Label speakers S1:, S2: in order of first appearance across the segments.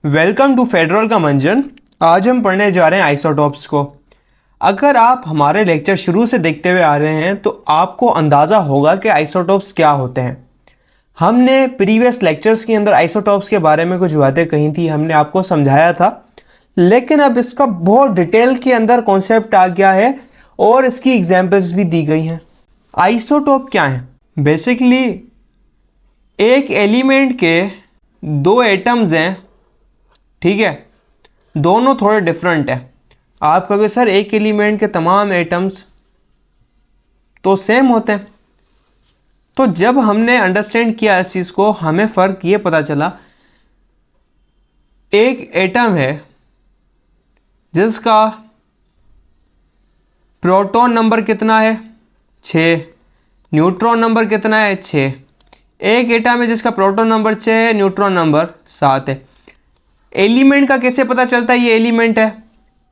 S1: Welcome to federal का मंजन। आज हम पढ़ने जा रहे हैं आइसोटॉप्स को। अगर आप हमारे लेक्चर शुरू से देखते हुए आ रहे हैं तो आपको अंदाज़ा होगा कि आइसोटॉप्स क्या होते हैं। हमने प्रीवियस लेक्चर्स के अंदर आइसोटॉप्स के बारे में कुछ बातें कही थी, हमने आपको समझाया था, लेकिन अब इसका बहुत डिटेल के अंदर कॉन्सेप्ट आ गया है और इसकी एग्जाम्पल्स भी दी गई हैं। आइसोटॉप क्या है? बेसिकली एक एलिमेंट के दो एटम्स हैं, ठीक है, दोनों थोड़े डिफरेंट है। आप कहोगे सर एक एलिमेंट के तमाम एटम्स तो सेम होते हैं। तो जब हमने अंडरस्टैंड किया इस चीज़ को, हमें फ़र्क ये पता चला, एक एटम है जिसका प्रोटॉन नंबर कितना है 6, न्यूट्रॉन नंबर कितना है 6। एक एटम है जिसका प्रोटॉन नंबर 6 है, न्यूट्रॉन नंबर 7 है। एलिमेंट का कैसे पता चलता है ये एलिमेंट है?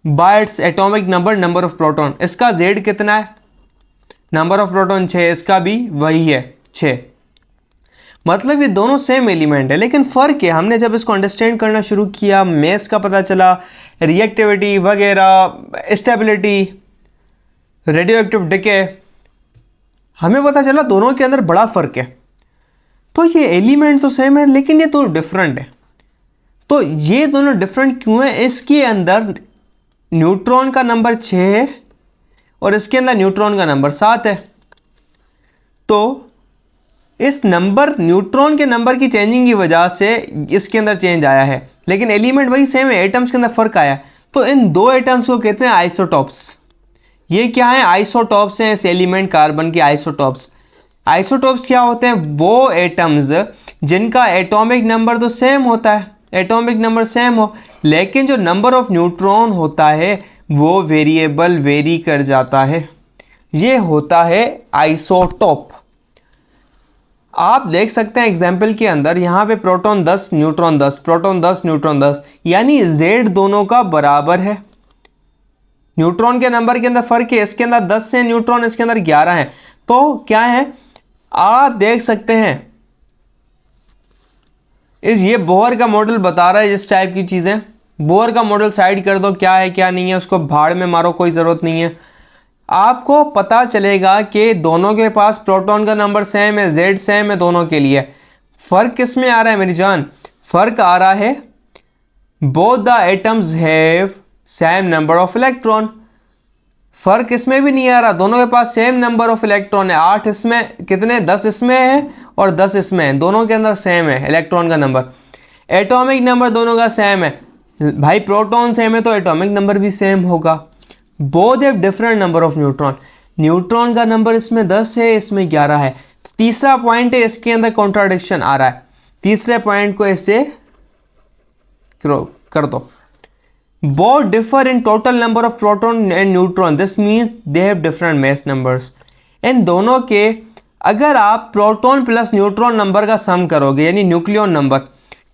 S1: Bye its atomic number, number of proton. इसका Z कितना है? नंबर ऑफ प्रोटॉन 6, इसका भी वही है 6। मतलब ये दोनों सेम एलिमेंट है, लेकिन फ़र्क है, हमने जब इसको अंडरस्टैंड करना शुरू किया, मैस का पता चला, रिएक्टिविटी वगैरह, स्टेबिलिटी, रेडियो एक्टिव डिके, हमें पता चला दोनों के अंदर बड़ा फ़र्क है। तो ये एलिमेंट तो सेम है लेकिन ये तो डिफरेंट है। तो ये दोनों डिफरेंट क्यों है? इसके अंदर न्यूट्रॉन का नंबर 6 है और इसके अंदर न्यूट्रॉन का नंबर 7 है। तो इस नंबर, न्यूट्रॉन के नंबर की चेंजिंग की वजह से इसके अंदर चेंज आया है, लेकिन एलिमेंट वही सेम है, एटम्स के अंदर फ़र्क आया। तो इन दो एटम्स को कहते हैं आइसोटॉप्स। ये क्या है? आइसोटॉप्स हैं इस एलिमेंट कार्बन के आइसोटॉप्स। आइसोटॉप्स क्या होते हैं? वो एटम्स जिनका एटॉमिक नंबर तो सेम होता है, एटॉमिक नंबर सेम हो, लेकिन जो नंबर ऑफ न्यूट्रॉन होता है वो वेरिएबल वेरी कर जाता है। ये होता है आइसोटॉप। आप देख सकते हैं एग्जाम्पल के अंदर, यहाँ पे प्रोटॉन 10 न्यूट्रॉन 10, प्रोटॉन 10 न्यूट्रॉन 10, यानी Z दोनों का बराबर है। न्यूट्रॉन के नंबर के अंदर फ़र्क है, इसके अंदर 10 है न्यूट्रॉन, इसके अंदर 11 है। तो क्या है, आप देख सकते हैं ये बोहर का मॉडल बता रहा है इस टाइप की चीज़ें। बोहर का मॉडल साइड कर दो, क्या है क्या नहीं है उसको भाड़ में मारो, कोई ज़रूरत नहीं है। आपको पता चलेगा कि दोनों के पास प्रोटॉन का नंबर सेम है, Z सेम है दोनों के लिए। फ़र्क किस में आ रहा है मेरी जान? फ़र्क आ रहा है both the atoms have same number of electron. फ़र्क इसमें भी नहीं आ रहा, दोनों के पास सेम नंबर ऑफ इलेक्ट्रॉन है। 8 इसमें, कितने 10 इसमें है और 10 इसमें है, दोनों के अंदर सेम है इलेक्ट्रॉन का नंबर। एटॉमिक नंबर दोनों का सेम है भाई, प्रोटॉन सेम है तो एटॉमिक नंबर भी सेम होगा। Both have different number of neutron. Neutron का नंबर इसमें 10 है, इसमें 11 है। तीसरा पॉइंट है, इसके अंदर कॉन्ट्राडिक्शन आ रहा है। तीसरे पॉइंट को ऐसे कर दो, both differ in total number of proton and neutron, this means they have different mass numbers। इन दोनों के अगर आप प्रोटॉन प्लस न्यूट्रॉन नंबर का सम करोगे, यानी nucleon number,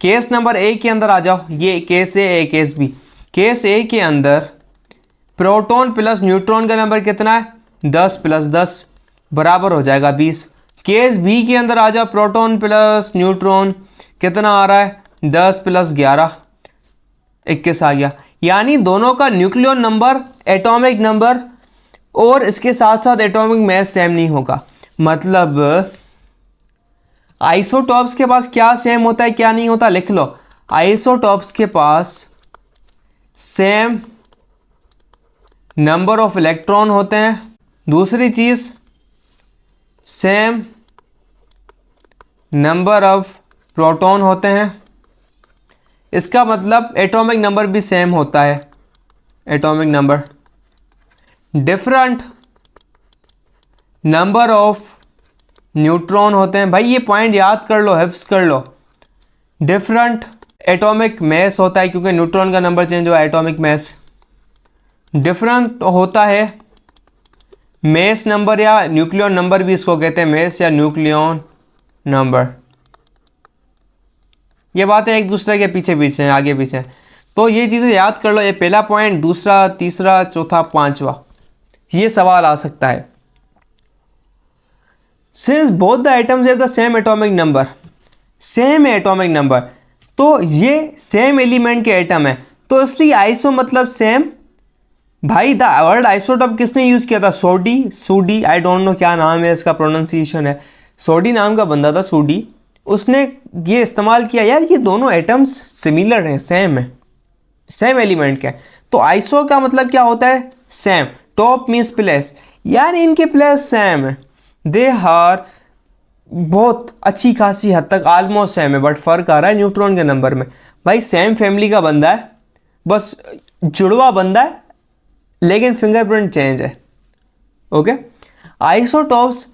S1: case number A के अंदर आ जाओ, ये केस ए केस बी। केस ए के अंदर प्रोटॉन प्लस न्यूट्रॉन का नंबर कितना है? 10 प्लस 10 बराबर हो जाएगा 20। केस बी के अंदर आ जाओ, प्रोटॉन प्लस न्यूट्रॉन कितना आ रहा है? 10 प्लस 11 21 आ गया। यानी दोनों का न्यूक्लियन नंबर, एटॉमिक नंबर और इसके साथ साथ एटॉमिक मास सेम नहीं होगा। मतलब आइसोटॉप्स के पास क्या सेम होता है क्या नहीं होता, लिख लो। आइसोटॉप्स के पास सेम नंबर ऑफ इलेक्ट्रॉन होते हैं। दूसरी चीज, सेम नंबर ऑफ प्रोटॉन होते हैं। इसका मतलब एटॉमिक नंबर भी सेम होता है, atomic number. Different number of neutron होते हैं। भाई ये पॉइंट याद कर लो, हिफ्स कर लो। डिफरेंट एटॉमिक मास होता है, क्योंकि न्यूट्रॉन का नंबर चेंज हुआ, एटॉमिक मास। डिफरेंट होता है मास नंबर, या न्यूक्लियन नंबर भी इसको कहते हैं, मास या न्यूक्लियन नंबर। ये बातें एक दूसरे के पीछे पीछे हैं, आगे पीछे हैं। तो ये चीज़ें याद कर लो, ये पहला पॉइंट, दूसरा, तीसरा, चौथा, पांचवा, ये सवाल आ सकता है। Since both the atoms have the same atomic number, same atomic number, तो ये सेम एलिमेंट के एटम है, तो इसलिए आइसो मतलब सेम। भाई द वर्ड आइसोटॉप किसने यूज़ किया था? सूडी, आई डोंट नो क्या नाम है इसका, प्रोनाउंसिएशन है, सोडी नाम का बंदा था, सूडी, उसने ये इस्तेमाल किया। यार ये दोनों एटम्स सिमिलर हैं, सेम है, सेम एलिमेंट के। तो आइसो का मतलब क्या होता है? सेम। टॉप मीन्स प्लेस, यानी इनके प्लेस सेम है। दे आर बहुत अच्छी खासी हद तक ऑलमोस्ट सेम है, बट फर्क आ रहा है न्यूट्रॉन के नंबर में। भाई सेम फैमिली का बंदा है, बस जुड़वा बंदा है, लेकिन फिंगरप्रिंट चेंज है। ओके। आइसोटॉप्स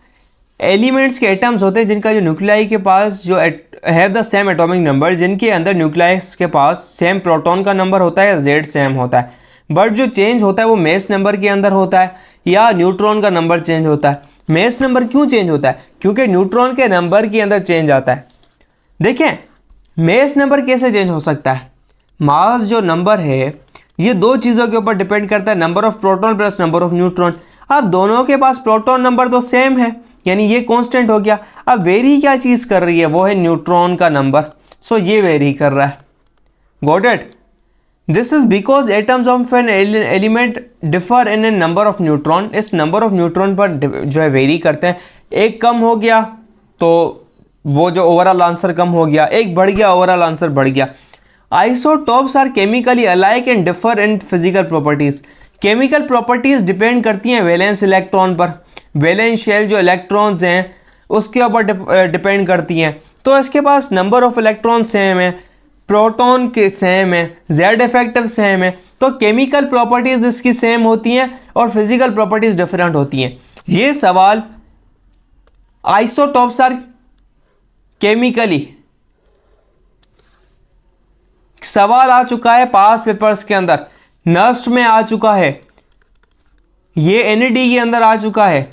S1: एलिमेंट्स के एटम्स होते हैं जिनका जो न्यूक्लियाई के पास जो have the same atomic number, जिनके अंदर न्यूक्लियस के पास सेम प्रोटॉन का नंबर होता है या जेड सेम होता है, बट जो चेंज होता है वो मेस नंबर के अंदर होता है या न्यूट्रॉन का नंबर चेंज होता है। मेस नंबर क्यों चेंज होता है? क्योंकि न्यूट्रॉन के नंबर के अंदर चेंज आता है। देखें मेस नंबर कैसे चेंज हो सकता है? मास जो नंबर है ये दो चीज़ों के ऊपर डिपेंड करता है, number of proton plus number of neutron. अब दोनों के पास प्रोटॉन नंबर तो सेम है, यानी ये कांस्टेंट हो गया। अब वेरी क्या चीज़ कर रही है? वो है न्यूट्रॉन का नंबर, सो ये वेरी कर रहा है। Got it? This is because atoms of an element differ in an number of neutron. इस नंबर ऑफ न्यूट्रॉन पर जो है वेरी करते हैं। एक कम हो गया तो वो जो ओवरऑल आंसर कम हो गया, एक बढ़ गया ओवरऑल आंसर बढ़ गया। Isotopes are chemically alike and differ in physical properties. Chemical properties depend करती हैं वैलेंस इलेक्ट्रॉन पर। वैलेंस शेल जो इलेक्ट्रॉन्स हैं उसके ऊपर डिपेंड करती हैं। तो इसके पास नंबर ऑफ इलेक्ट्रॉन सेम है, प्रोटॉन के सेम है, जेड इफेक्टिव सेम है, तो केमिकल प्रॉपर्टीज इसकी सेम होती हैं और फिजिकल प्रॉपर्टीज डिफरेंट होती हैं। ये सवाल आइसोटॉप्स आर केमिकली सवाल आ चुका है पास पेपर्स के अंदर, नस्ट में आ चुका है, ये एनईडी के अंदर आ चुका है,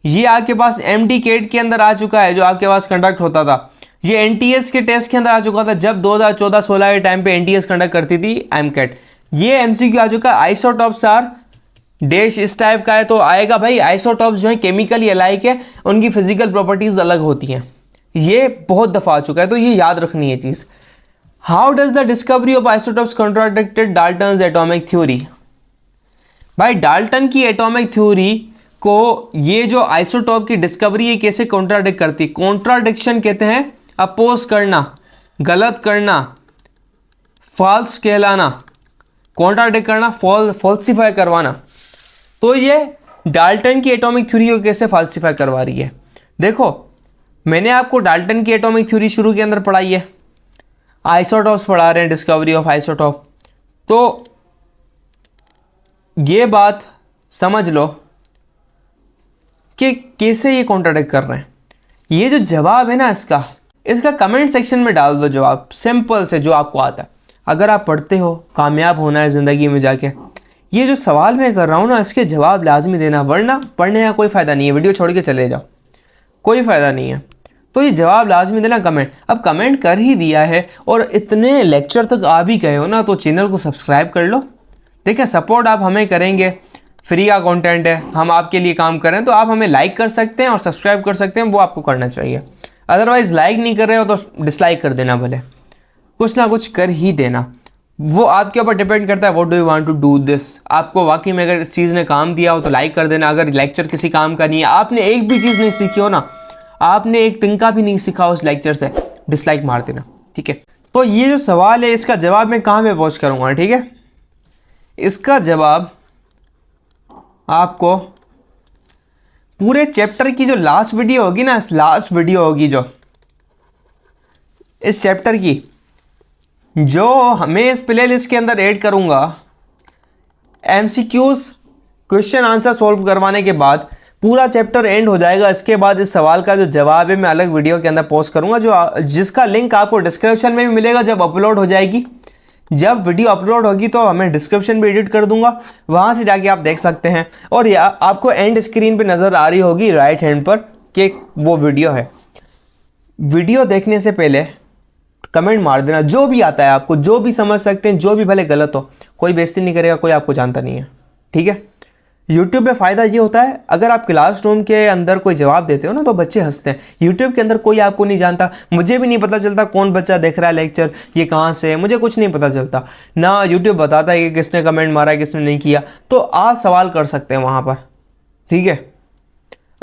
S1: ये आपके पास एमडी केट के अंदर आ चुका है जो आपके पास कंडक्ट होता था, ये एनटीएस के टेस्ट के अंदर आ चुका था जब 2014-16 के टाइम पे एनटीएस कंडक्ट करती थी एमकेट। ये एमसीक्यू आ चुका है। आइसोटॉप्स आर डैश इस टाइप का है तो आएगा भाई आइसोटॉप्स जो है केमिकली अलाइक है, उनकी फिजिकल प्रॉपर्टीज अलग होती हैं। ये बहुत दफ़ा आ चुका है तो ये याद रखनी है चीज़। How does the discovery of isotopes contradicted Dalton's atomic theory? भाई डाल्टन की एटॉमिक थ्योरी को ये जो आइसोटॉप की डिस्कवरी है कैसे कॉन्ट्राडिक्ट करती है? कॉन्ट्राडिक्शन कहते हैं अपोज करना, गलत करना, फॉल्स कहलाना, कॉन्ट्राडिक्ट करना, फॉल्सिफाई करवाना। तो ये डाल्टन की एटॉमिक थ्योरी को कैसे फॉल्सिफाई करवा रही है? देखो मैंने आपको डाल्टन की एटॉमिक थ्योरी शुरू के अंदर पढ़ाई है, आइसोटॉप्स पढ़ा रहे हैं, डिस्कवरी ऑफ आइसोटॉप। तो ये बात समझ लो कि कैसे ये कॉन्ट्राडिक्ट कर रहे हैं। ये जो जवाब है ना इसका कमेंट सेक्शन में डाल दो जवाब, सिंपल से जो आपको आता है। अगर आप पढ़ते हो, कामयाब होना है ज़िंदगी में जाके, ये जो सवाल मैं कर रहा हूँ ना इसके जवाब लाजमी देना, वरना पढ़ने का कोई फ़ायदा नहीं है, वीडियो छोड़ के चले जाओ, कोई फ़ायदा नहीं है। तो ये जवाब लाजमी देना कमेंट। अब कमेंट कर ही दिया है और इतने लेक्चर तक आ भी गए हो ना तो चैनल को सब्सक्राइब कर लो। देखिए सपोर्ट आप हमें करेंगे, फ्री का कंटेंट है, हम आपके लिए काम करें तो आप हमें लाइक कर सकते हैं और सब्सक्राइब कर सकते हैं, वो आपको करना चाहिए। अदरवाइज़ लाइक नहीं कर रहे हो तो डिसलाइक कर देना, भले कुछ ना कुछ कर ही देना, वो आपके ऊपर डिपेंड करता है। What do you want to do this? आपको वाकई में अगर इस चीज़ ने काम दिया हो तो लाइक कर देना। अगर लेक्चर किसी काम का नहीं है, आपने एक भी चीज़ नहीं सीखी हो ना, आपने एक तिनका भी नहीं सीखा उस लेक्चर से, डिसलाइक मार देना, ठीक है। तो ये जो सवाल है इसका जवाब मैं कहाँ पे पोस्ट करूँगा, ठीक है? इसका जवाब आपको पूरे चैप्टर की जो लास्ट वीडियो होगी ना, लास्ट वीडियो होगी जो इस चैप्टर की, जो मैं इस प्ले लिस्ट के अंदर ऐड करूँगा, एमसीक्यूज क्वेश्चन आंसर सॉल्व करवाने के बाद पूरा चैप्टर एंड हो जाएगा। इसके बाद इस सवाल का जो जवाब है मैं अलग वीडियो के अंदर पोस्ट करूँगा, जिसका लिंक आपको डिस्क्रिप्शन में भी मिलेगा जब अपलोड हो जाएगी। जब वीडियो अपलोड होगी तो मैं डिस्क्रिप्शन भी एडिट कर दूंगा, वहाँ से जाके आप देख सकते हैं। और या आपको एंड स्क्रीन पे नज़र आ रही होगी राइट हैंड पर कि वो वीडियो है। वीडियो देखने से पहले कमेंट मार देना जो भी आता है आपको, जो भी समझ सकते हैं, जो भी भले गलत हो, कोई बेइज्जती नहीं करेगा, कोई आपको जानता नहीं है, ठीक है? यूट्यूब पे फ़ायदा ये होता है, अगर आप क्लासरूम के अंदर कोई जवाब देते हो ना तो बच्चे हंसते हैं। यूट्यूब के अंदर कोई आपको नहीं जानता, मुझे भी नहीं पता चलता कौन बच्चा देख रहा है लेक्चर, ये कहाँ से है, मुझे कुछ नहीं पता चलता ना। यूट्यूब बताता है कि किसने कमेंट मारा है, किसने नहीं किया, तो आप सवाल कर सकते हैं वहाँ पर, ठीक है।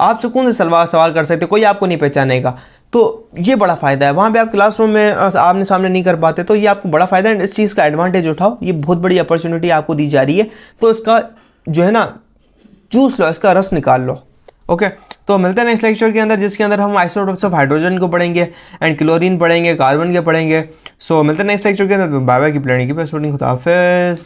S1: आप सुकून से सवाल कर सकते, कोई आपको नहीं पहचानेगा। तो ये बड़ा फ़ायदा है, वहाँ पे आप क्लासरूम में आमने सामने नहीं कर पाते, तो ये आपको बड़ा फ़ायदा है। इस चीज़ का एडवांटेज उठाओ, ये बहुत बड़ी अपॉर्चुनिटी आपको दी जा रही है, तो इसका जो है ना जूस लो, इसका रस निकाल लो। ओके, तो मिलते हैं नेक्स्ट लेक्चर के अंदर, जिसके अंदर हम आइसोटोप्स ऑफ हाइड्रोजन को पढ़ेंगे एंड क्लोरीन पढ़ेंगे, कार्बन के पढ़ेंगे। सो मिलते हैं नेक्स्ट लेक्चर के अंदर। बाय बाय, की प्लानिंग की खुदा हाफिज़।